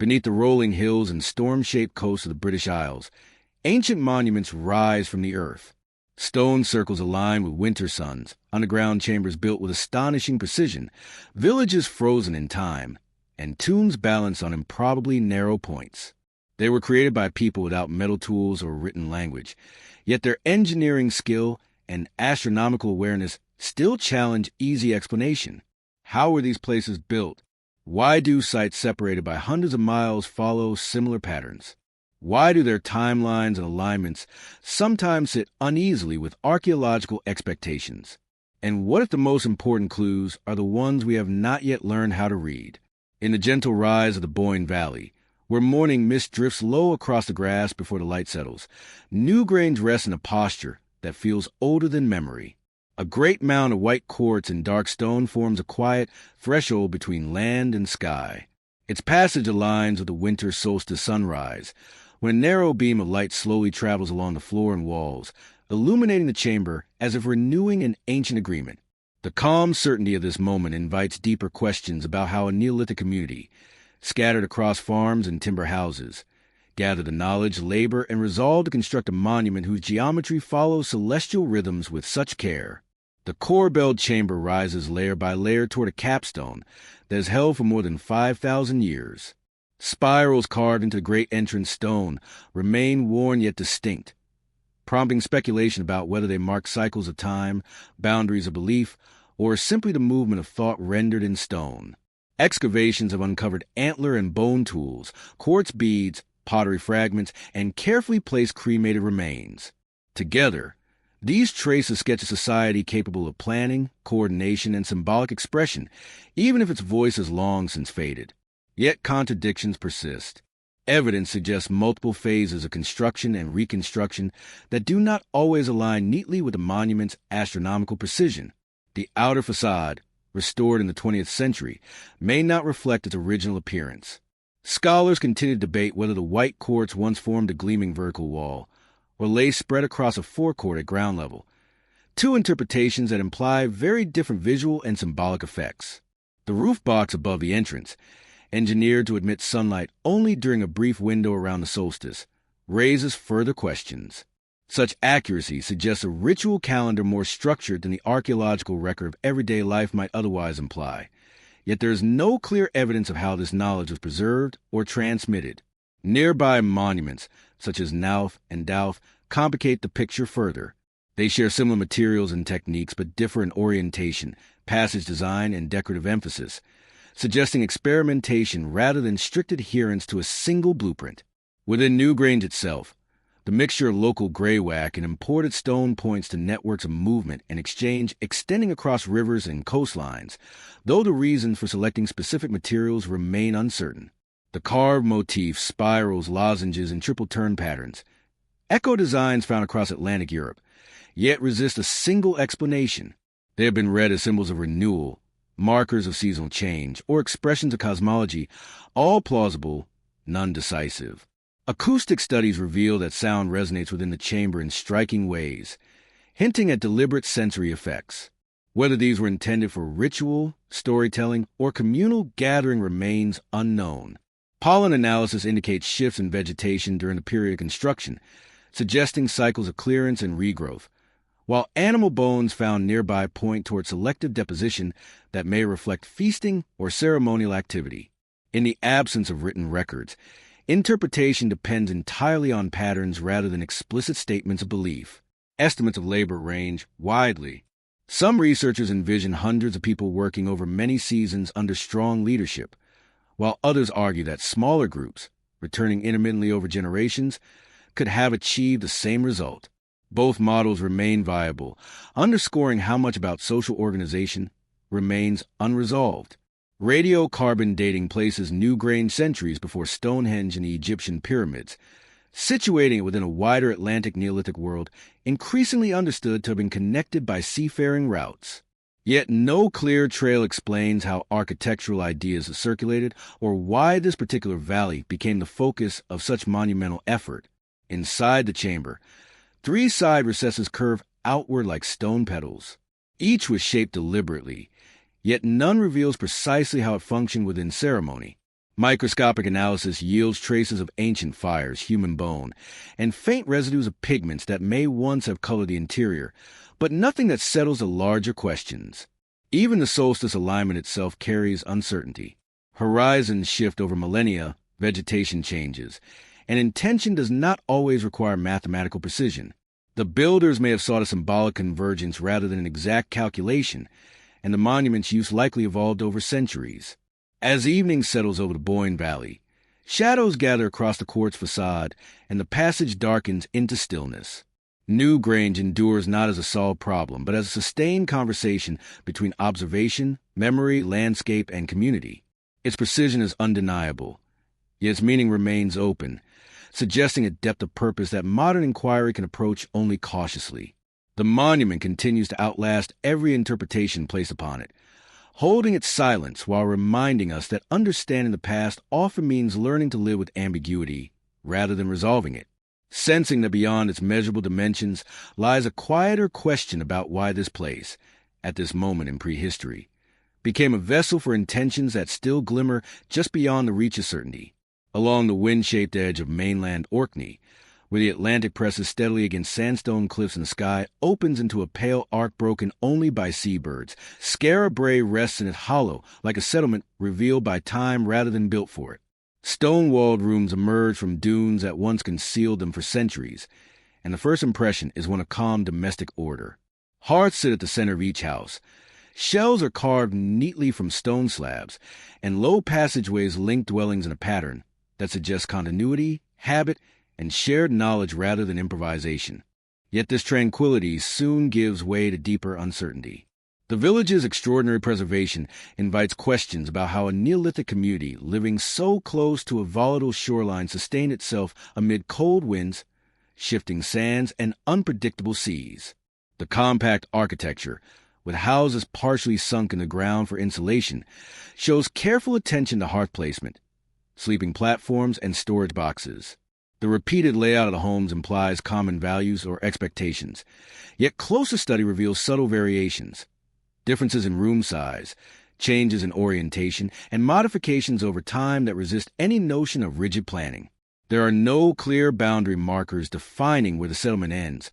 Beneath the rolling hills and storm-shaped coasts of the British Isles, ancient monuments rise from the earth. Stone circles aligned with winter suns, underground chambers built with astonishing precision, villages frozen in time, and tombs balanced on improbably narrow points. They were created by people without metal tools or written language, yet their engineering skill and astronomical awareness still challenge easy explanation. How were these places built? Why do sites separated by hundreds of miles follow similar patterns? Why do their timelines and alignments sometimes sit uneasily with archaeological expectations? And what if the most important clues are the ones we have not yet learned how to read? In the gentle rise of the Boyne Valley, where morning mist drifts low across the grass before the light settles, Newgrange rests in a posture that feels older than memory. A great mound of white quartz and dark stone forms a quiet threshold between land and sky. Its passage aligns with the winter solstice sunrise, when a narrow beam of light slowly travels along the floor and walls, illuminating the chamber as if renewing an ancient agreement. The calm certainty of this moment invites deeper questions about how a Neolithic community, scattered across farms and timber houses, gathered the knowledge, labor, and resolve to construct a monument whose geometry follows celestial rhythms with such care. The core-belled chamber rises layer by layer toward a capstone that has held for more than 5,000 years. Spirals carved into the great entrance stone remain worn yet distinct, prompting speculation about whether they mark cycles of time, boundaries of belief, or simply the movement of thought rendered in stone. Excavations have uncovered antler and bone tools, quartz beads, pottery fragments, and carefully placed cremated remains. Together, these trace a sketch of society capable of planning, coordination, and symbolic expression, even if its voice has long since faded. Yet contradictions persist. Evidence suggests multiple phases of construction and reconstruction that do not always align neatly with the monument's astronomical precision. The outer facade, restored in the 20th century, may not reflect its original appearance. Scholars continue to debate whether the white quartz once formed a gleaming vertical wall, or lay spread across a forecourt at ground level. Two interpretations that imply very different visual and symbolic effects. The roof box above the entrance, engineered to admit sunlight only during a brief window around the solstice, raises further questions. Such accuracy suggests a ritual calendar more structured than the archaeological record of everyday life might otherwise imply. Yet there is no clear evidence of how this knowledge was preserved or transmitted. Nearby monuments, such as Knowth and Dowth, complicate the picture further. They share similar materials and techniques but differ in orientation, passage design, and decorative emphasis, suggesting experimentation rather than strict adherence to a single blueprint. Within Newgrange itself, the mixture of local greywacke and imported stone points to networks of movement and exchange extending across rivers and coastlines, though the reasons for selecting specific materials remain uncertain. The carved motifs, spirals, lozenges, and triple turn patterns, echo designs found across Atlantic Europe, yet resist a single explanation. They have been read as symbols of renewal, markers of seasonal change, or expressions of cosmology, all plausible, none decisive. Acoustic studies reveal that sound resonates within the chamber in striking ways, hinting at deliberate sensory effects. Whether these were intended for ritual, storytelling, or communal gathering remains unknown. Pollen analysis indicates shifts in vegetation during the period of construction, suggesting cycles of clearance and regrowth, while animal bones found nearby point toward selective deposition that may reflect feasting or ceremonial activity. In the absence of written records, interpretation depends entirely on patterns rather than explicit statements of belief. Estimates of labor range widely. Some researchers envision hundreds of people working over many seasons under strong leadership, while others argue that smaller groups, returning intermittently over generations, could have achieved the same result. Both models remain viable, underscoring how much about social organization remains unresolved. Radiocarbon dating places Newgrange centuries before Stonehenge and the Egyptian pyramids, situating it within a wider Atlantic Neolithic world increasingly understood to have been connected by seafaring routes. Yet no clear trail explains how architectural ideas are circulated or why this particular valley became the focus of such monumental effort. Inside the chamber, 3 side recesses curve outward like stone petals. Each was shaped deliberately, yet none reveals precisely how it functioned within ceremony. Microscopic analysis yields traces of ancient fires, human bone, and faint residues of pigments that may once have colored the interior, but nothing that settles the larger questions. Even the solstice alignment itself carries uncertainty. Horizons shift over millennia, vegetation changes, and intention does not always require mathematical precision. The builders may have sought a symbolic convergence rather than an exact calculation, and the monument's use likely evolved over centuries. As evening settles over the Boyne Valley, shadows gather across the quartz facade, and the passage darkens into stillness. Newgrange endures not as a solved problem, but as a sustained conversation between observation, memory, landscape, and community. Its precision is undeniable, yet its meaning remains open, suggesting a depth of purpose that modern inquiry can approach only cautiously. The monument continues to outlast every interpretation placed upon it, holding its silence while reminding us that understanding the past often means learning to live with ambiguity rather than resolving it. Sensing that beyond its measurable dimensions lies a quieter question about why this place, at this moment in prehistory, became a vessel for intentions that still glimmer just beyond the reach of certainty. Along the wind-shaped edge of mainland Orkney, where the Atlantic presses steadily against sandstone cliffs and the sky opens into a pale arc broken only by seabirds, Skara Brae rests in its hollow like a settlement revealed by time rather than built for it. Stone-walled rooms emerge from dunes that once concealed them for centuries, and the first impression is one of calm domestic order. Hearths sit at the center of each house. Shells are carved neatly from stone slabs, and low passageways link dwellings in a pattern that suggests continuity, habit, and shared knowledge rather than improvisation. Yet this tranquility soon gives way to deeper uncertainty. The village's extraordinary preservation invites questions about how a Neolithic community living so close to a volatile shoreline sustained itself amid cold winds, shifting sands, and unpredictable seas. The compact architecture, with houses partially sunk in the ground for insulation, shows careful attention to hearth placement, sleeping platforms, and storage boxes. The repeated layout of the homes implies common values or expectations, yet closer study reveals subtle variations. Differences in room size, changes in orientation, and modifications over time that resist any notion of rigid planning. There are no clear boundary markers defining where the settlement ends,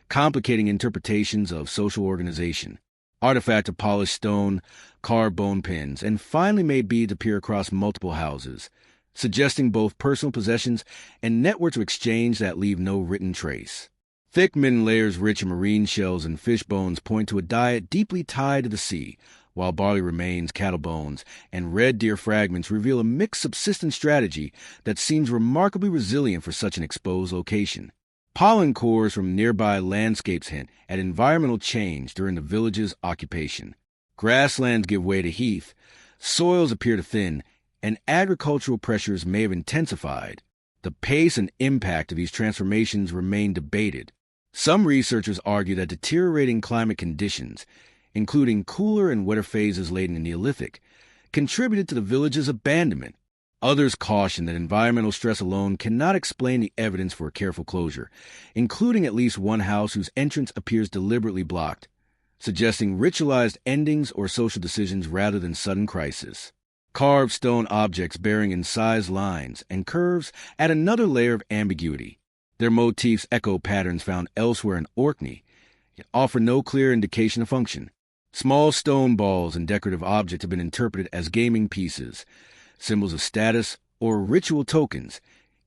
complicating interpretations of social organization. Artifacts of polished stone, carved bone pins, and finely made beads appear across multiple houses, suggesting both personal possessions and networks of exchange that leave no written trace. Thick midden layers rich in marine shells and fish bones point to a diet deeply tied to the sea, while barley remains, cattle bones, and red deer fragments reveal a mixed subsistence strategy that seems remarkably resilient for such an exposed location. Pollen cores from nearby landscapes hint at environmental change during the village's occupation. Grasslands give way to heath, soils appear to thin, and agricultural pressures may have intensified. The pace and impact of these transformations remain debated. Some researchers argue that deteriorating climate conditions, including cooler and wetter phases late in the Neolithic, contributed to the village's abandonment. Others caution that environmental stress alone cannot explain the evidence for a careful closure, including at least one house whose entrance appears deliberately blocked, suggesting ritualized endings or social decisions rather than sudden crisis. Carved stone objects bearing incised lines and curves add another layer of ambiguity. Their motifs echo patterns found elsewhere in Orkney, yet offer no clear indication of function. Small stone balls and decorative objects have been interpreted as gaming pieces, symbols of status, or ritual tokens,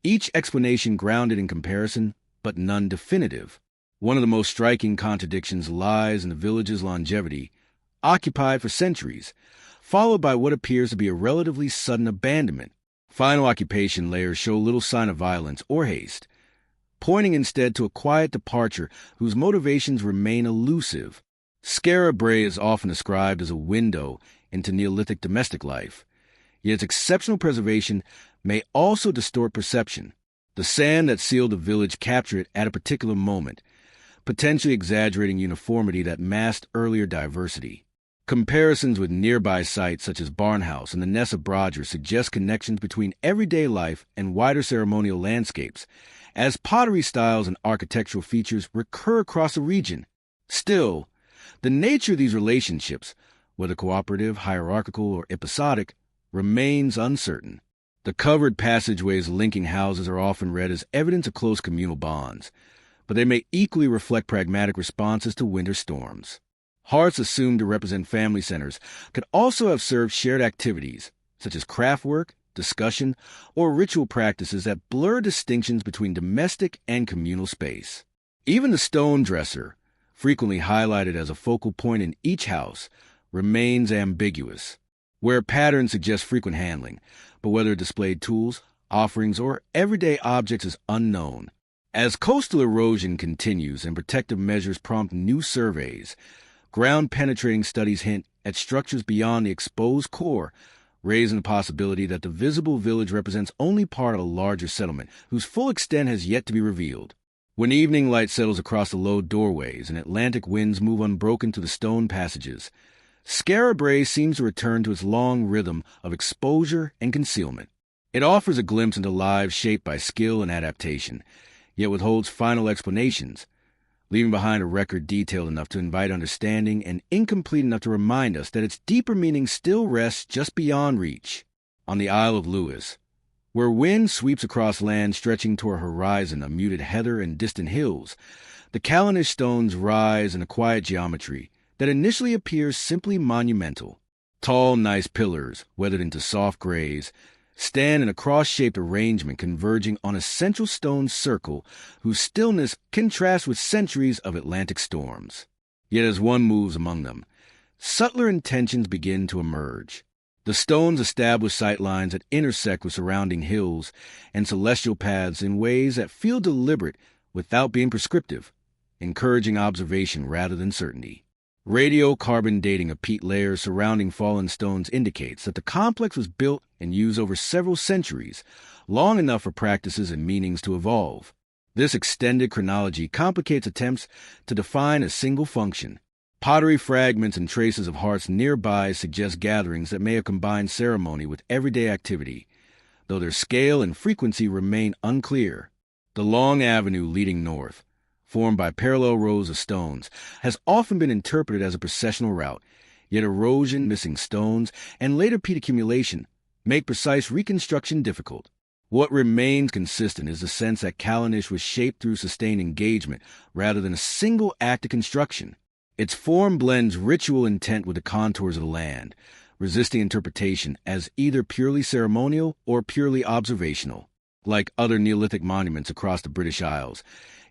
each explanation grounded in comparison, but none definitive. One of the most striking contradictions lies in the village's longevity, occupied for centuries, followed by what appears to be a relatively sudden abandonment. Final occupation layers show little sign of violence or haste, pointing instead to a quiet departure whose motivations remain elusive. Skara Brae is often described as a window into Neolithic domestic life, yet its exceptional preservation may also distort perception. The sand that sealed the village captured it at a particular moment, potentially exaggerating uniformity that masked earlier diversity. Comparisons with nearby sites such as Barnhouse and the Ness of Brodger suggest connections between everyday life and wider ceremonial landscapes, as pottery styles and architectural features recur across the region. Still, the nature of these relationships, whether cooperative, hierarchical, or episodic, remains uncertain. The covered passageways linking houses are often read as evidence of close communal bonds, but they may equally reflect pragmatic responses to winter storms. Hearths assumed to represent family centers could also have served shared activities, such as craft work, discussion, or ritual practices that blur distinctions between domestic and communal space. Even the stone dresser, frequently highlighted as a focal point in each house, remains ambiguous, where patterns suggest frequent handling, but whether it displayed tools, offerings, or everyday objects is unknown. As coastal erosion continues and protective measures prompt new surveys, ground-penetrating studies hint at structures beyond the exposed core, raising the possibility that the visible village represents only part of a larger settlement whose full extent has yet to be revealed. When evening light settles across the low doorways and Atlantic winds move unbroken through the stone passages, Skara Brae seems to return to its long rhythm of exposure and concealment. It offers a glimpse into lives shaped by skill and adaptation, yet withholds final explanations, leaving behind a record detailed enough to invite understanding and incomplete enough to remind us that its deeper meaning still rests just beyond reach, on the Isle of Lewis, where wind sweeps across land stretching toward a horizon of muted heather and distant hills. The Callanish stones rise in a quiet geometry that initially appears simply monumental. Tall, nice pillars, weathered into soft grays, stand in a cross-shaped arrangement converging on a central stone circle whose stillness contrasts with centuries of Atlantic storms. Yet as one moves among them, subtler intentions begin to emerge. The stones establish sightlines that intersect with surrounding hills and celestial paths in ways that feel deliberate without being prescriptive, encouraging observation rather than certainty. Radiocarbon dating of peat layers surrounding fallen stones indicates that the complex was built and used over several centuries, long enough for practices and meanings to evolve. This extended chronology complicates attempts to define a single function. Pottery fragments and traces of hearths nearby suggest gatherings that may have combined ceremony with everyday activity, though their scale and frequency remain unclear. The long avenue leading north, formed by parallel rows of stones, has often been interpreted as a processional route, yet erosion, missing stones, and later peat accumulation make precise reconstruction difficult. What remains consistent is the sense that Callanish was shaped through sustained engagement rather than a single act of construction. Its form blends ritual intent with the contours of the land, resisting interpretation as either purely ceremonial or purely observational. Like other Neolithic monuments across the British Isles,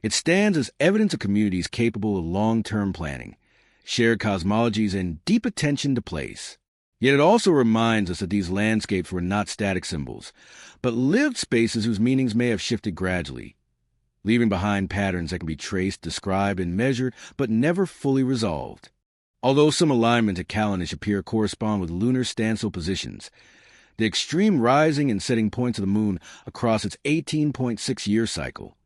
it stands as evidence of communities capable of long-term planning, shared cosmologies, and deep attention to place. Yet it also reminds us that these landscapes were not static symbols, but lived spaces whose meanings may have shifted gradually, leaving behind patterns that can be traced, described, and measured, but never fully resolved. Although some alignments at Callanish appear to correspond with lunar standstill positions, the extreme rising and setting points of the moon across its 18.6-year cycle,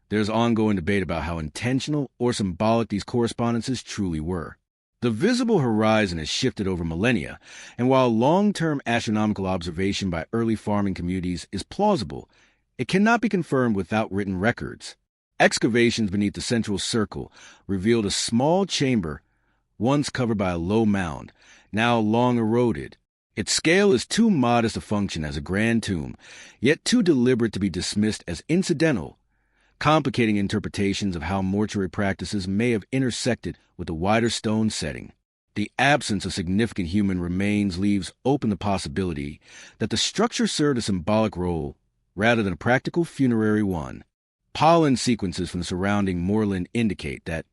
there's ongoing debate about how intentional or symbolic these correspondences truly were. The visible horizon has shifted over millennia, and while long-term astronomical observation by early farming communities is plausible, it cannot be confirmed without written records. Excavations beneath the central circle revealed a small chamber once covered by a low mound, now long eroded. Its scale is too modest to function as a grand tomb, yet too deliberate to be dismissed as incidental, complicating interpretations of how mortuary practices may have intersected with the wider stone setting. The absence of significant human remains leaves open the possibility that the structure served a symbolic role rather than a practical funerary one. Pollen sequences from the surrounding moorland indicate that,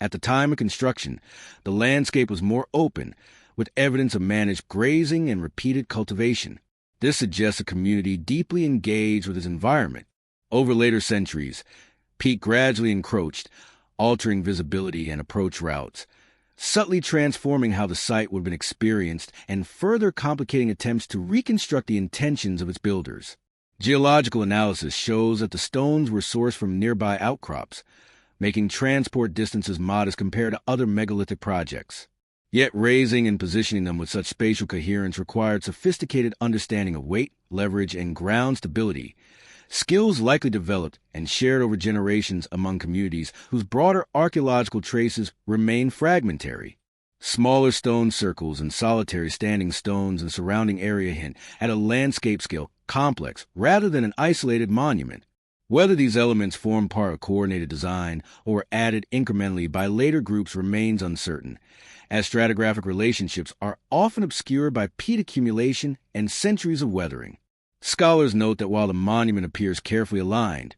at the time of construction, the landscape was more open, with evidence of managed grazing and repeated cultivation. This suggests a community deeply engaged with its environment. Over later centuries, peat gradually encroached, altering visibility and approach routes, subtly transforming how the site would have been experienced and further complicating attempts to reconstruct the intentions of its builders. Geological analysis shows that the stones were sourced from nearby outcrops, making transport distances modest compared to other megalithic projects. Yet raising and positioning them with such spatial coherence required sophisticated understanding of weight, leverage, and ground stability, skills likely developed and shared over generations among communities whose broader archaeological traces remain fragmentary. Smaller stone circles and solitary standing stones in the surrounding area hint at a landscape-scale complex rather than an isolated monument. Whether these elements form part of coordinated design or were added incrementally by later groups remains uncertain, as stratigraphic relationships are often obscured by peat accumulation and centuries of weathering. Scholars note that while the monument appears carefully aligned,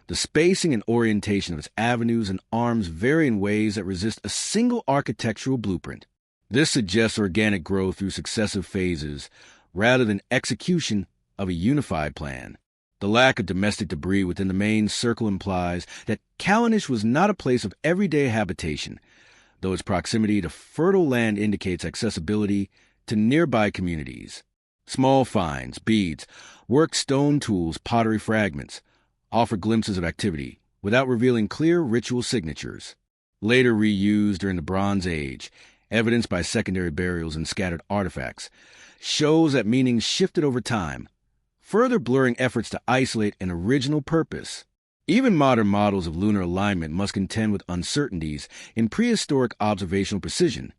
the spacing and orientation of its avenues and arms vary in ways that resist a single architectural blueprint. This suggests organic growth through successive phases rather than execution of a unified plan. The lack of domestic debris within the main circle implies that Callanish was not a place of everyday habitation, though its proximity to fertile land indicates accessibility to nearby communities. Small finds, beads, worked stone tools, pottery fragments offer glimpses of activity without revealing clear ritual signatures. Later reused during the Bronze Age, evidenced by secondary burials and scattered artifacts, shows that meanings shifted over time, further blurring efforts to isolate an original purpose. Even modern models of lunar alignment must contend with uncertainties in prehistoric observational precision,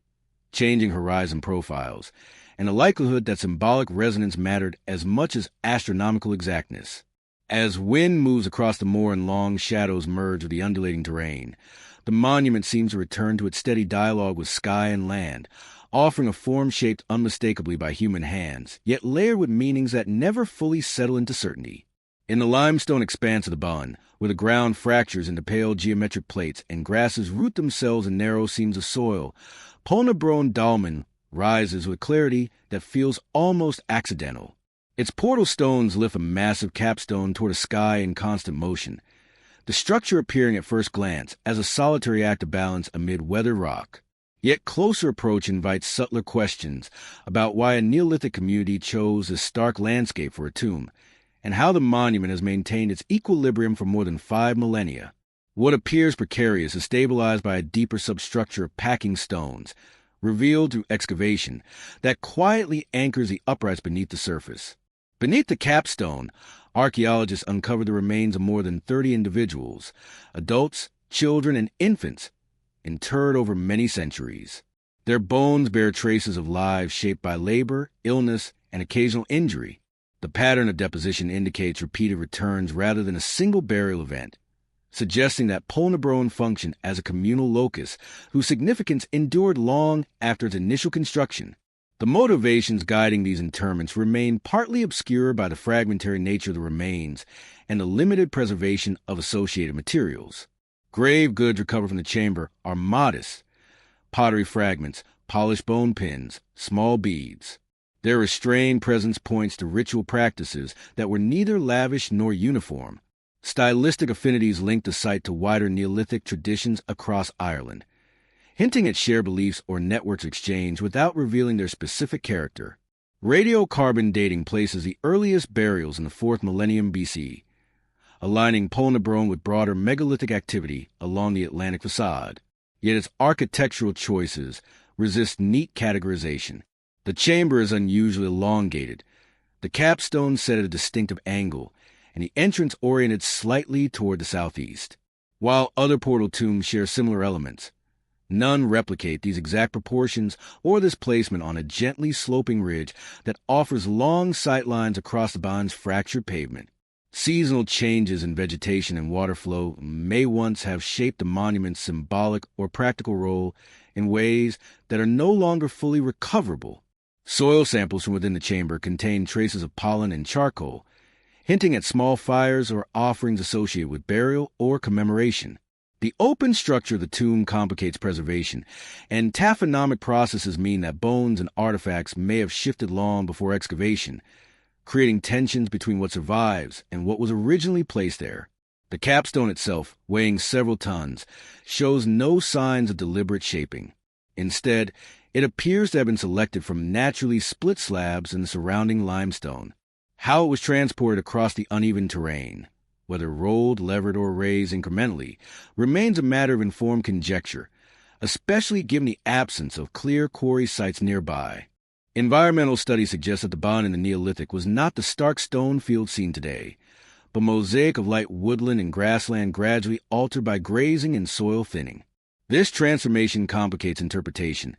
changing horizon profiles, and the likelihood that symbolic resonance mattered as much as astronomical exactness. As wind moves across the moor and long shadows merge with the undulating terrain, the monument seems to return to its steady dialogue with sky and land, offering a form shaped unmistakably by human hands, yet layered with meanings that never fully settle into certainty. In the limestone expanse of the Bun, where the ground fractures into pale geometric plates and grasses root themselves in narrow seams of soil, Polnabron Dolmen rises with clarity that feels almost accidental. Its portal stones lift a massive capstone toward a sky in constant motion, the structure appearing at first glance as a solitary act of balance amid weathered rock. Yet closer approach invites subtler questions about why a Neolithic community chose this stark landscape for a tomb, and how the monument has maintained its equilibrium for more than 5 millennia. What appears precarious is stabilized by a deeper substructure of packing stones, revealed through excavation, that quietly anchors the uprights beneath the surface. Beneath the capstone, archaeologists uncover the remains of more than 30 individuals, adults, children, and infants, interred over many centuries. Their bones bear traces of lives shaped by labor, illness, and occasional injury. The pattern of deposition indicates repeated returns rather than a single burial event, suggesting that Polnabron functioned as a communal locus whose significance endured long after its initial construction. The motivations guiding these interments remain partly obscured by the fragmentary nature of the remains and the limited preservation of associated materials. Grave goods recovered from the chamber are modest: pottery fragments, polished bone pins, small beads. Their restrained presence points to ritual practices that were neither lavish nor uniform. Stylistic affinities link the site to wider Neolithic traditions across Ireland, hinting at shared beliefs or networks of exchange without revealing their specific character. Radiocarbon dating places the earliest burials in the 4th millennium BC, aligning Polnabron with broader megalithic activity along the Atlantic facade. Yet its architectural choices resist neat categorization. The chamber is unusually elongated, the capstone set at a distinctive angle, and the entrance oriented slightly toward the southeast. While other portal tombs share similar elements, none replicate these exact proportions or this placement on a gently sloping ridge that offers long sightlines across the Ban's fractured pavement. Seasonal changes in vegetation and water flow may once have shaped the monument's symbolic or practical role in ways that are no longer fully recoverable. Soil samples from within the chamber contain traces of pollen and charcoal, hinting at small fires or offerings associated with burial or commemoration. The open structure of the tomb complicates preservation, and taphonomic processes mean that bones and artifacts may have shifted long before excavation, creating tensions between what survives and what was originally placed there. The capstone itself, weighing several tons, shows no signs of deliberate shaping. Instead, it appears to have been selected from naturally split slabs in the surrounding limestone. How it was transported across the uneven terrain, whether rolled, levered, or raised incrementally, remains a matter of informed conjecture, especially given the absence of clear quarry sites nearby. Environmental studies suggest that the Ban in the Neolithic was not the stark stone field seen today, but mosaic of light woodland and grassland gradually altered by grazing and soil thinning. This transformation complicates interpretation,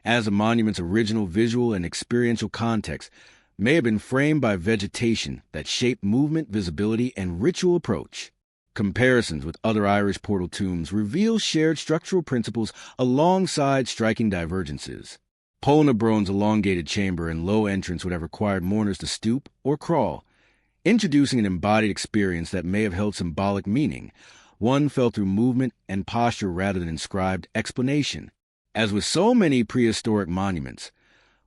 as the monument's original visual and experiential context may have been framed by vegetation that shaped movement, visibility, and ritual approach. Comparisons with other Irish portal tombs reveal shared structural principles alongside striking divergences. Pól na Brón's elongated chamber and low entrance would have required mourners to stoop or crawl, introducing an embodied experience that may have held symbolic meaning. One felt through movement and posture rather than inscribed explanation. As with so many prehistoric monuments,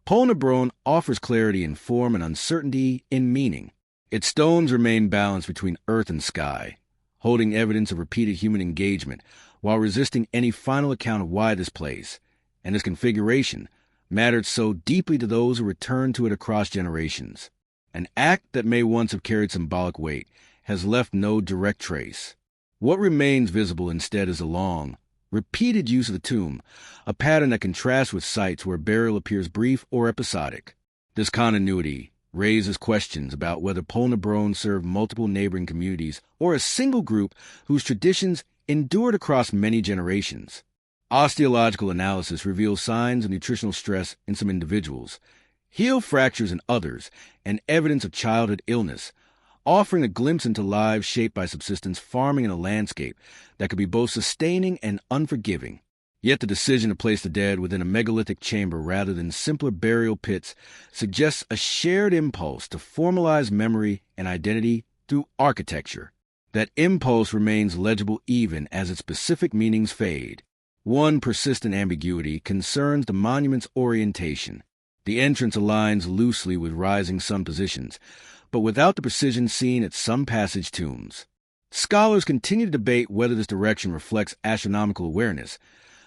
Pól na Brón offers clarity in form and uncertainty in meaning. Its stones remain balanced between earth and sky, holding evidence of repeated human engagement while resisting any final account of why this place and its configuration mattered so deeply to those who returned to it across generations. An act that may once have carried symbolic weight has left no direct trace. What remains visible instead is a long, repeated use of the tomb, a pattern that contrasts with sites where burial appears brief or episodic. This continuity raises questions about whether Pól na Brón served multiple neighboring communities or a single group whose traditions endured across many generations. Osteological analysis reveals signs of nutritional stress in some individuals, heel fractures in others, and evidence of childhood illness, offering a glimpse into lives shaped by subsistence farming in a landscape that could be both sustaining and unforgiving. Yet the decision to place the dead within a megalithic chamber rather than simpler burial pits suggests a shared impulse to formalize memory and identity through architecture. That impulse remains legible even as its specific meanings fade. One persistent ambiguity concerns the monument's orientation. The entrance aligns loosely with rising sun positions, but without the precision seen at some passage tombs. Scholars continue to debate whether this direction reflects astronomical awareness,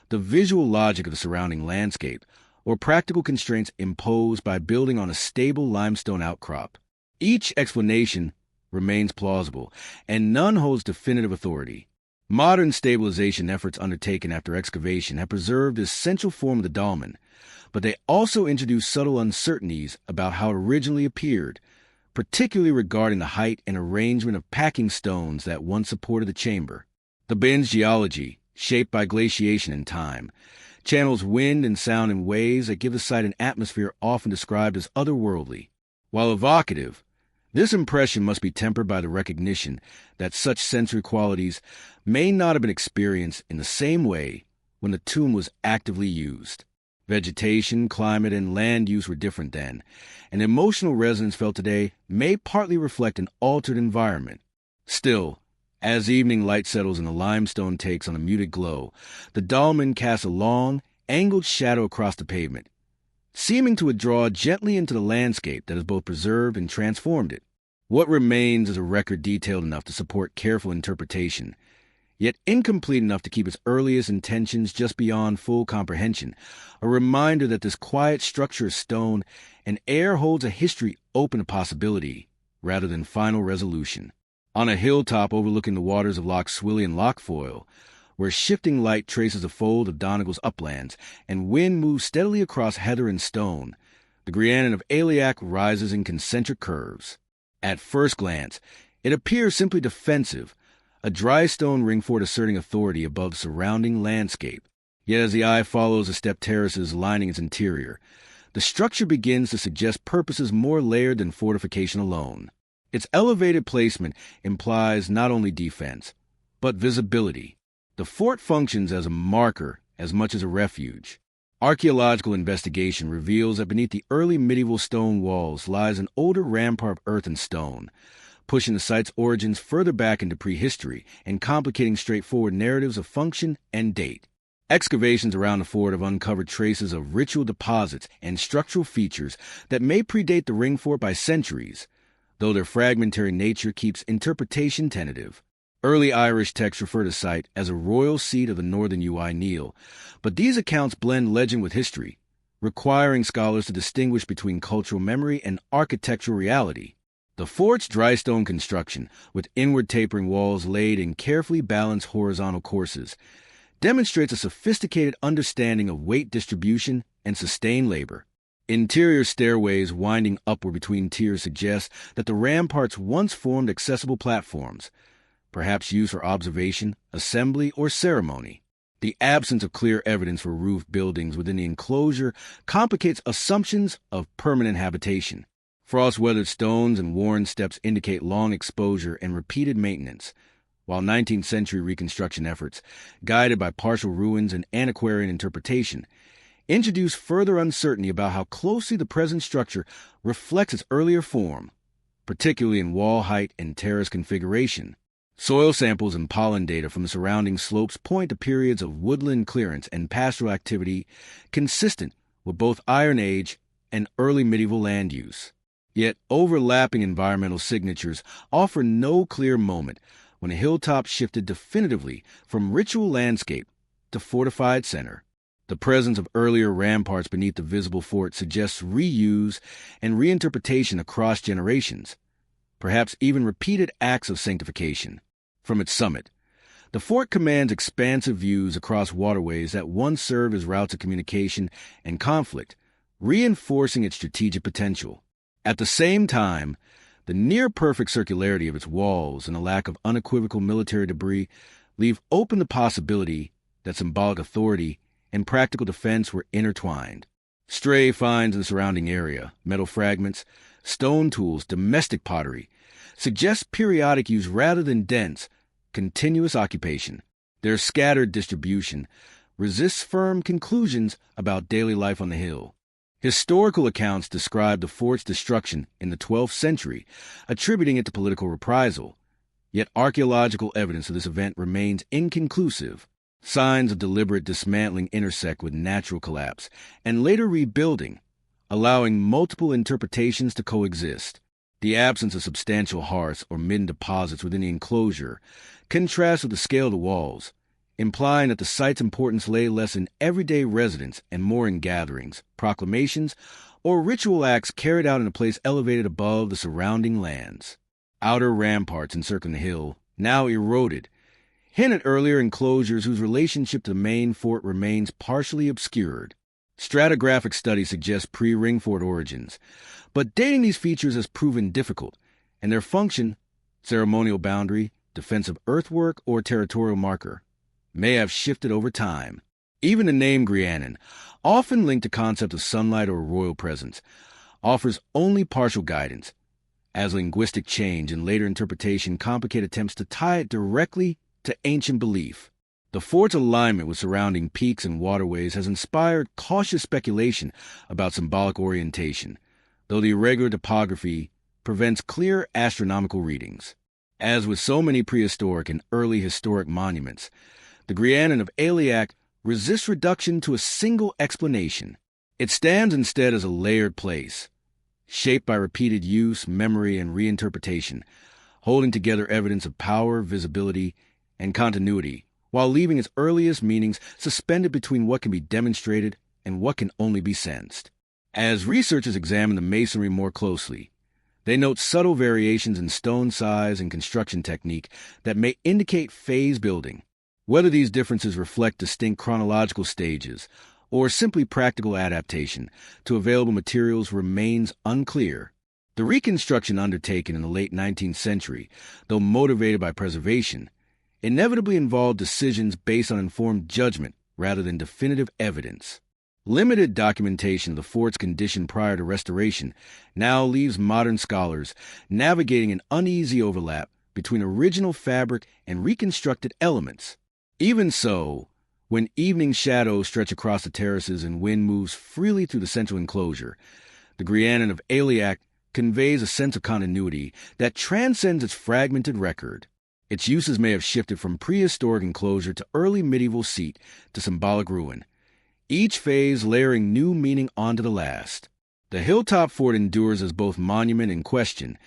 the visual logic of the surrounding landscape, or practical constraints imposed by building on a stable limestone outcrop. Each explanation remains plausible, and none holds definitive authority. Modern stabilization efforts undertaken after excavation have preserved the essential form of the dolmen, but they also introduce subtle uncertainties about how it originally appeared, particularly regarding the height and arrangement of packing stones that once supported the chamber. The ben's geology, shaped by glaciation and time, channels wind and sound in ways that give the site an atmosphere often described as otherworldly. While evocative, this impression must be tempered by the recognition that such sensory qualities may not have been experienced in the same way when the tomb was actively used. Vegetation, climate, and land use were different then, and emotional resonance felt today may partly reflect an altered environment. Still, as evening light settles and the limestone takes on a muted glow, the dolmen casts a long, angled shadow across the pavement, seeming to withdraw gently into the landscape that has both preserved and transformed it. What remains is a record detailed enough to support careful interpretation, yet incomplete enough to keep its earliest intentions just beyond full comprehension, a reminder that this quiet structure is stone and air holds a history open to possibility rather than final resolution. On a hilltop overlooking the waters of Loch Swilly and Loch Foyle, where shifting light traces a fold of Donegal's uplands and wind moves steadily across heather and stone, the Grianan of Aileach rises in concentric curves. At first glance, it appears simply defensive, a dry stone ring fort asserting authority above surrounding landscape. Yet as the eye follows the step terraces lining its interior, the structure begins to suggest purposes more layered than fortification alone. Its elevated placement implies not only defense, but visibility. The fort functions as a marker as much as a refuge. Archaeological investigation reveals that beneath the early medieval stone walls lies an older rampart of earth and stone, pushing the site's origins further back into prehistory and complicating straightforward narratives of function and date. Excavations around the fort have uncovered traces of ritual deposits and structural features that may predate the ring fort by centuries, though their fragmentary nature keeps interpretation tentative. Early Irish texts refer to the site as a royal seat of the northern Ui Neil, but these accounts blend legend with history, requiring scholars to distinguish between cultural memory and architectural reality. The fort's dry stone construction, with inward tapering walls laid in carefully balanced horizontal courses, demonstrates a sophisticated understanding of weight distribution and sustained labor. Interior stairways winding upward between tiers suggest that the ramparts once formed accessible platforms, perhaps used for observation, assembly, or ceremony. The absence of clear evidence for roof buildings within the enclosure complicates assumptions of permanent habitation. Frost-weathered stones and worn steps indicate long exposure and repeated maintenance, while 19th century reconstruction efforts, guided by partial ruins and antiquarian interpretation, introduce further uncertainty about how closely the present structure reflects its earlier form, particularly in wall height and terrace configuration. Soil samples and pollen data from the surrounding slopes point to periods of woodland clearance and pastoral activity consistent with both Iron Age and early medieval land use. Yet overlapping environmental signatures offer no clear moment when a hilltop shifted definitively from ritual landscape to fortified center. The presence of earlier ramparts beneath the visible fort suggests reuse and reinterpretation across generations, perhaps even repeated acts of sanctification. From its summit, the fort commands expansive views across waterways that once served as routes of communication and conflict, reinforcing its strategic potential. At the same time, the near-perfect circularity of its walls and a lack of unequivocal military debris leave open the possibility that symbolic authority and practical defense were intertwined. Stray finds in the surrounding area, metal fragments, stone tools, domestic pottery, suggest periodic use rather than dense, continuous occupation. Their scattered distribution resists firm conclusions about daily life on the hill. Historical accounts describe the fort's destruction in the 12th century, attributing it to political reprisal. Yet archaeological evidence of this event remains inconclusive. Signs of deliberate dismantling intersect with natural collapse and later rebuilding, allowing multiple interpretations to coexist. The absence of substantial hearths or midden deposits within the enclosure contrasts with the scale of the walls, implying that the site's importance lay less in everyday residence and more in gatherings, proclamations, or ritual acts carried out in a place elevated above the surrounding lands. Outer ramparts encircling the hill, now eroded, hint at earlier enclosures whose relationship to the main fort remains partially obscured. Stratigraphic studies suggest pre-ring fort origins, but dating these features has proven difficult, and their function, ceremonial boundary, defensive earthwork, or territorial marker, may have shifted over time. Even the name Grianan, often linked to concept of sunlight or royal presence, offers only partial guidance, as linguistic change and later interpretation complicate attempts to tie it directly to ancient belief. The fort's alignment with surrounding peaks and waterways has inspired cautious speculation about symbolic orientation, though the irregular topography prevents clear astronomical readings. As with so many prehistoric and early historic monuments, the Grianan of Aileach resists reduction to a single explanation. It stands instead as a layered place, shaped by repeated use, memory, and reinterpretation, holding together evidence of power, visibility, and continuity, while leaving its earliest meanings suspended between what can be demonstrated and what can only be sensed. As researchers examine the masonry more closely, they note subtle variations in stone size and construction technique that may indicate phase building. Whether these differences reflect distinct chronological stages or simply practical adaptation to available materials remains unclear. The reconstruction undertaken in the late 19th century, though motivated by preservation, inevitably involved decisions based on informed judgment rather than definitive evidence. Limited documentation of the fort's condition prior to restoration now leaves modern scholars navigating an uneasy overlap between original fabric and reconstructed elements. Even so, when evening shadows stretch across the terraces and wind moves freely through the central enclosure, the Grianan of Aileach conveys a sense of continuity that transcends its fragmented record. Its uses may have shifted from prehistoric enclosure to early medieval seat to symbolic ruin, each phase layering new meaning onto the last. The hilltop fort endures as both monument and question,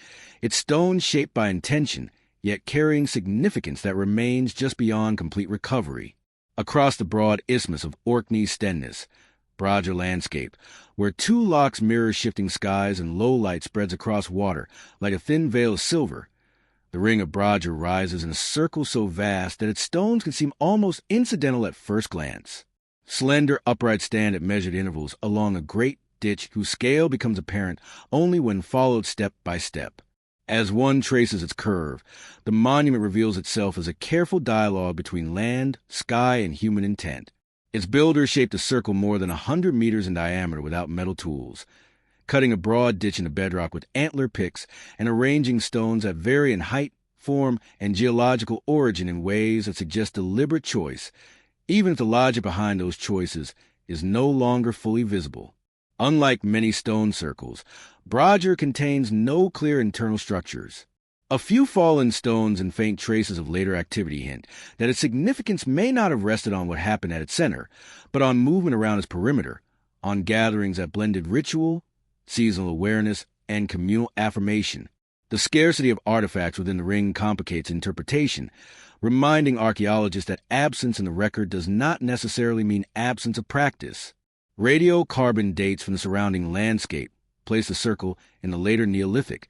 its stone shaped by intention, yet carrying significance that remains just beyond complete recovery. Across the broad isthmus of Orkney Stenness, Bradger landscape, where two locks mirror shifting skies and low light spreads across water like a thin veil of silver, the ring of Bradger rises in a circle so vast that its stones can seem almost incidental at first glance. Slender upright stand at measured intervals along a great ditch whose scale becomes apparent only when followed step by step. As one traces its curve, the monument reveals itself as a careful dialogue between land, sky, and human intent. Its builder shaped a circle more than 100 meters in diameter without metal tools, cutting a broad ditch in the bedrock with antler picks and arranging stones that vary in height, form, and geological origin in ways that suggest deliberate choice, even if the logic behind those choices is no longer fully visible. Unlike many stone circles, Brodger contains no clear internal structures. A few fallen stones and faint traces of later activity hint that its significance may not have rested on what happened at its center, but on movement around its perimeter, on gatherings that blended ritual, seasonal awareness, and communal affirmation. The scarcity of artifacts within the ring complicates interpretation, reminding archaeologists that absence in the record does not necessarily mean absence of practice. Radiocarbon dates from the surrounding landscape place the circle in the later Neolithic,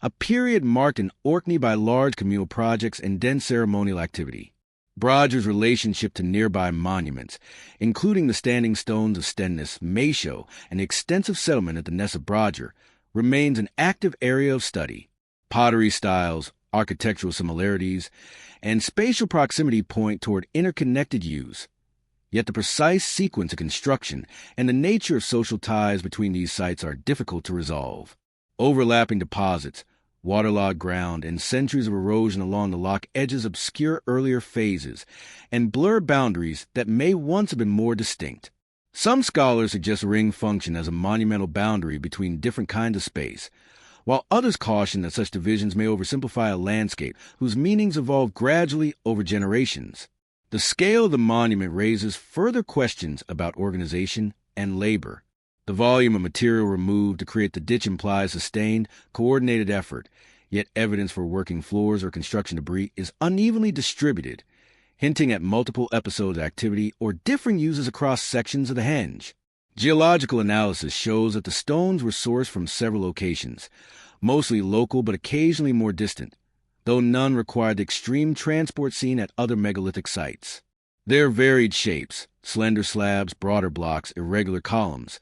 a period marked in Orkney by large communal projects and dense ceremonial activity. Brodger's relationship to nearby monuments, including the standing stones of Stenness, Maeshowe, and the extensive settlement at the Ness of Brodger, remains an active area of study. Pottery styles, architectural similarities, and spatial proximity point toward interconnected use. Yet the precise sequence of construction and the nature of social ties between these sites are difficult to resolve. Overlapping deposits, waterlogged ground, and centuries of erosion along the loch edges obscure earlier phases and blur boundaries that may once have been more distinct. Some scholars suggest the ring function as a monumental boundary between different kinds of space, while others caution that such divisions may oversimplify a landscape whose meanings evolve gradually over generations. The scale of the monument raises further questions about organization and labor. The volume of material removed to create the ditch implies sustained, coordinated effort, yet evidence for working floors or construction debris is unevenly distributed, hinting at multiple episodes of activity or differing uses across sections of the henge. Geological analysis shows that the stones were sourced from several locations, mostly local but occasionally more distant, though none required the extreme transport seen at other megalithic sites. Their varied shapes, slender slabs, broader blocks, irregular columns,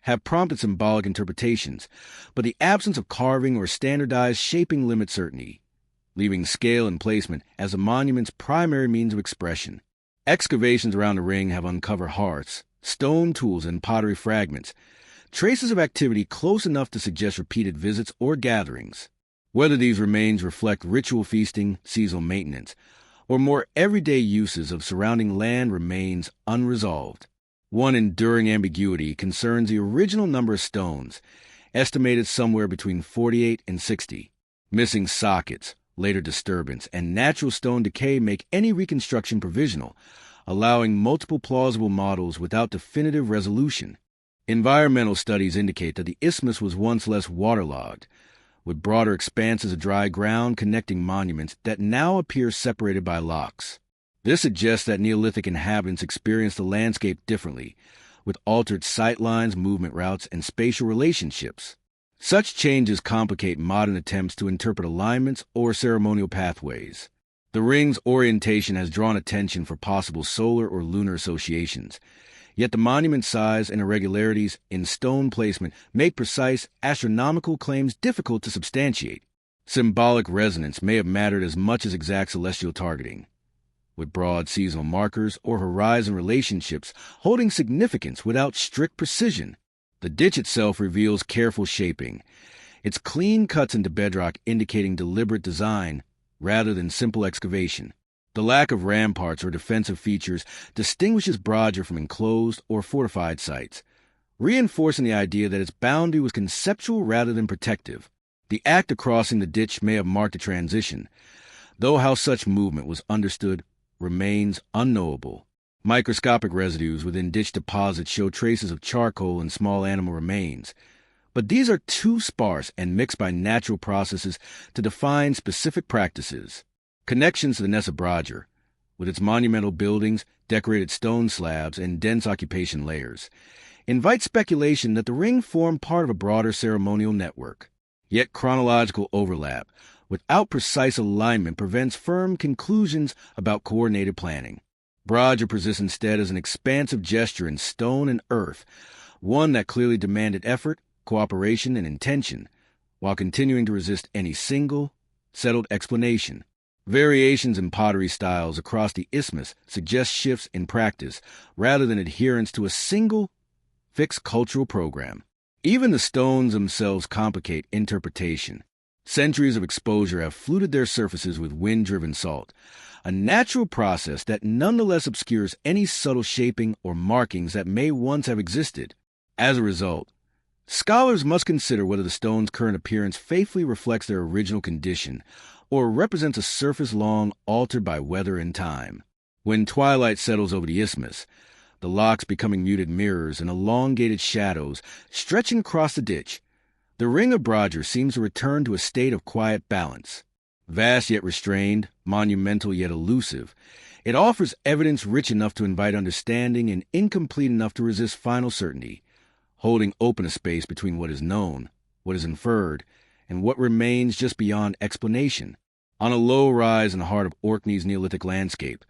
have prompted symbolic interpretations, but the absence of carving or standardized shaping limits certainty, leaving scale and placement as a monument's primary means of expression. Excavations around the ring have uncovered hearths, stone tools, and pottery fragments, traces of activity close enough to suggest repeated visits or gatherings. Whether these remains reflect ritual feasting, seasonal maintenance, or more everyday uses of surrounding land remains unresolved. One enduring ambiguity concerns the original number of stones, estimated somewhere between 48 and 60. Missing sockets, later disturbance, and natural stone decay make any reconstruction provisional, allowing multiple plausible models without definitive resolution. Environmental studies indicate that the isthmus was once less waterlogged, with broader expanses of dry ground connecting monuments that now appear separated by lochs. This suggests that Neolithic inhabitants experienced the landscape differently, with altered sightlines, movement routes, and spatial relationships. Such changes complicate modern attempts to interpret alignments or ceremonial pathways. The ring's orientation has drawn attention for possible solar or lunar associations, yet the monument's size and irregularities in stone placement make precise astronomical claims difficult to substantiate. Symbolic resonance may have mattered as much as exact celestial targeting, with broad seasonal markers or horizon relationships holding significance without strict precision. The ditch itself reveals careful shaping, its clean cuts into bedrock indicating deliberate design rather than simple excavation. The lack of ramparts or defensive features distinguishes Brodger from enclosed or fortified sites, reinforcing the idea that its boundary was conceptual rather than protective. The act of crossing the ditch may have marked a transition, though how such movement was understood remains unknowable. Microscopic residues within ditch deposits show traces of charcoal and small animal remains, but these are too sparse and mixed by natural processes to define specific practices. Connections to the Ness of Brodger, with its monumental buildings, decorated stone slabs, and dense occupation layers, invite speculation that the ring formed part of a broader ceremonial network. Yet chronological overlap, without precise alignment, prevents firm conclusions about coordinated planning. Brodger persists instead as an expansive gesture in stone and earth, one that clearly demanded effort, cooperation, and intention, while continuing to resist any single, settled explanation. Variations in pottery styles across the isthmus suggest shifts in practice rather than adherence to a single, fixed cultural program. Even the stones themselves complicate interpretation. Centuries of exposure have fluted their surfaces with wind-driven salt, a natural process that nonetheless obscures any subtle shaping or markings that may once have existed. As a result, scholars must consider whether the stone's current appearance faithfully reflects their original condition or represents a surface long altered by weather and time. When twilight settles over the isthmus, the locks becoming muted mirrors and elongated shadows stretching across the ditch, the ring of Brodger seems to return to a state of quiet balance. Vast yet restrained, monumental yet elusive, it offers evidence rich enough to invite understanding and incomplete enough to resist final certainty, holding open a space between what is known, what is inferred, and what remains just beyond explanation. On a low rise in the heart of Orkney's Neolithic landscape,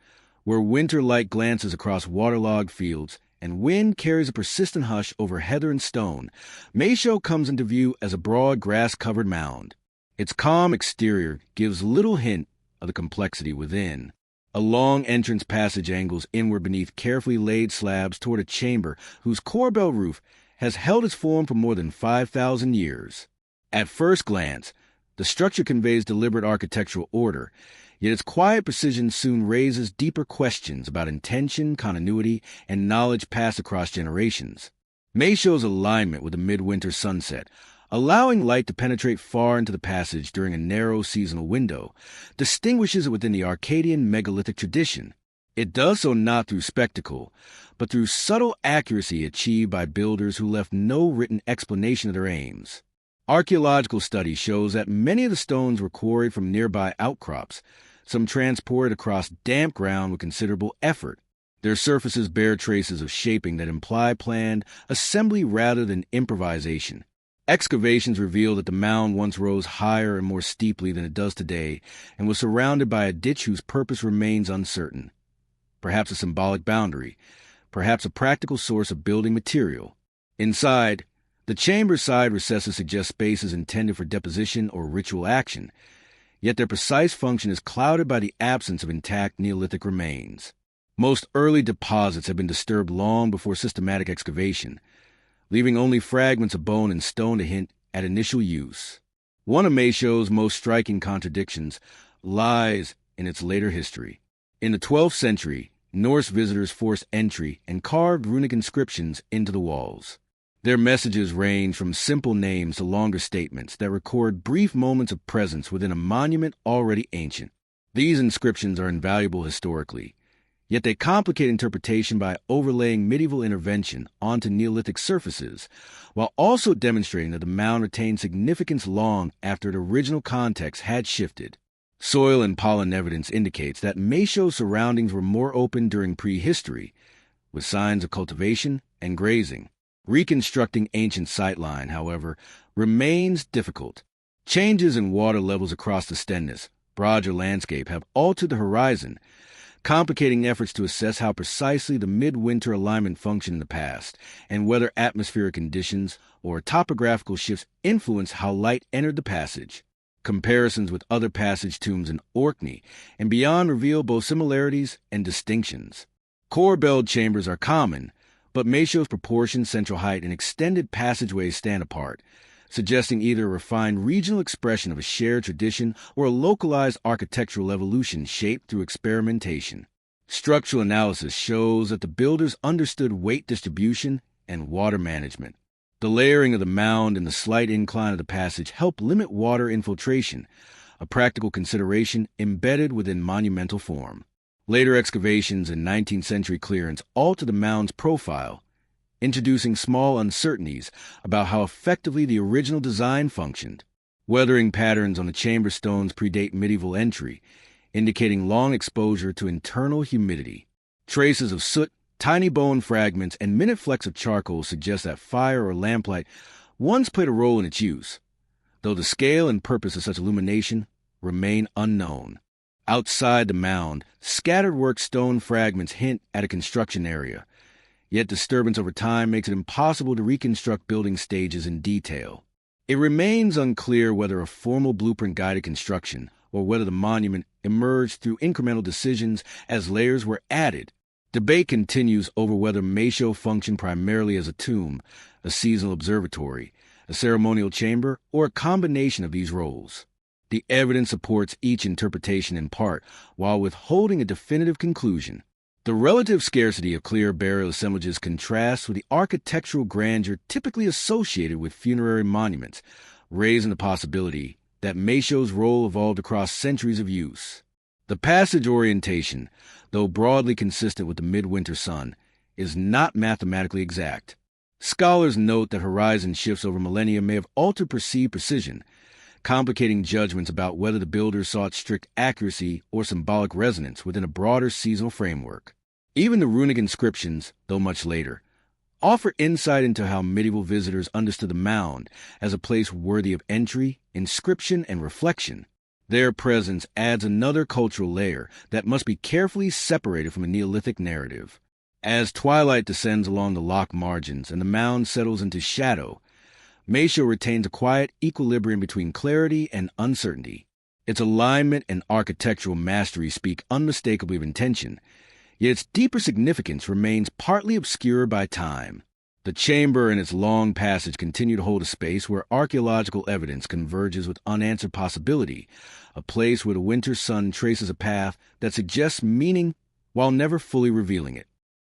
where winter light glances across waterlogged fields and wind carries a persistent hush over heather and stone, Meisho comes into view as a broad grass-covered mound. Its calm exterior gives little hint of the complexity within. A long entrance passage angles inward beneath carefully laid slabs toward a chamber whose corbel roof has held its form for more than 5,000 years. At first glance, the structure conveys deliberate architectural order, yet its quiet precision soon raises deeper questions about intention, continuity, and knowledge passed across generations. Meisho's alignment with the midwinter sunset, allowing light to penetrate far into the passage during a narrow seasonal window, distinguishes it within the Arcadian megalithic tradition. It does so not through spectacle, but through subtle accuracy achieved by builders who left no written explanation of their aims. Archaeological study shows that many of the stones were quarried from nearby outcrops, some transported across damp ground with considerable effort. Their surfaces bear traces of shaping that imply planned assembly rather than improvisation. Excavations reveal that the mound once rose higher and more steeply than it does today and was surrounded by a ditch whose purpose remains uncertain. Perhaps a symbolic boundary, perhaps a practical source of building material. Inside, the chamber's side recesses suggest spaces intended for deposition or ritual action, yet their precise function is clouded by the absence of intact Neolithic remains. Most early deposits have been disturbed long before systematic excavation, leaving only fragments of bone and stone to hint at initial use. One of Meisho's most striking contradictions lies in its later history. In the 12th century, Norse visitors forced entry and carved runic inscriptions into the walls. Their messages range from simple names to longer statements that record brief moments of presence within a monument already ancient. These inscriptions are invaluable historically, yet they complicate interpretation by overlaying medieval intervention onto Neolithic surfaces, while also demonstrating that the mound retained significance long after its original context had shifted. Soil and pollen evidence indicates that Meisho's surroundings were more open during prehistory, with signs of cultivation and grazing. Reconstructing ancient sightline, however, remains difficult. Changes in water levels across the Stenness, Brodger landscape have altered the horizon, complicating efforts to assess how precisely the midwinter alignment functioned in the past, and whether atmospheric conditions or topographical shifts influenced how light entered the passage. Comparisons with other passage tombs in Orkney and beyond reveal both similarities and distinctions. Corbelled chambers are common, but Meisho's proportion, central height, and extended passageways stand apart, suggesting either a refined regional expression of a shared tradition or a localized architectural evolution shaped through experimentation. Structural analysis shows that the builders understood weight distribution and water management. The layering of the mound and the slight incline of the passage help limit water infiltration, a practical consideration embedded within monumental form. Later excavations and 19th century clearance alter the mound's profile, introducing small uncertainties about how effectively the original design functioned. Weathering patterns on the chamber stones predate medieval entry, indicating long exposure to internal humidity. Traces of soot, tiny bone fragments, and minute flecks of charcoal suggest that fire or lamplight once played a role in its use, though the scale and purpose of such illumination remain unknown. Outside the mound, scattered work stone fragments hint at a construction area, yet disturbance over time makes it impossible to reconstruct building stages in detail. It remains unclear whether a formal blueprint-guided construction or whether the monument emerged through incremental decisions as layers were added. Debate continues over whether Meisho functioned primarily as a tomb, a seasonal observatory, a ceremonial chamber, or a combination of these roles. The evidence supports each interpretation in part, while withholding a definitive conclusion. The relative scarcity of clear burial assemblages contrasts with the architectural grandeur typically associated with funerary monuments, raising the possibility that Meisho's role evolved across centuries of use. The passage orientation, though broadly consistent with the midwinter sun, is not mathematically exact. Scholars note that horizon shifts over millennia may have altered perceived precision, complicating judgments about whether the builders sought strict accuracy or symbolic resonance within a broader seasonal framework. Even the runic inscriptions, though much later, offer insight into how medieval visitors understood the mound as a place worthy of entry, inscription, and reflection. Their presence adds another cultural layer that must be carefully separated from a Neolithic narrative. As twilight descends along the loch margins and the mound settles into shadow, Meisho retains a quiet equilibrium between clarity and uncertainty. Its alignment and architectural mastery speak unmistakably of intention, yet its deeper significance remains partly obscured by time. The chamber and its long passage continue to hold a space where archaeological evidence converges with unanswered possibility, a place where the winter sun traces a path that suggests meaning while never fully revealing it.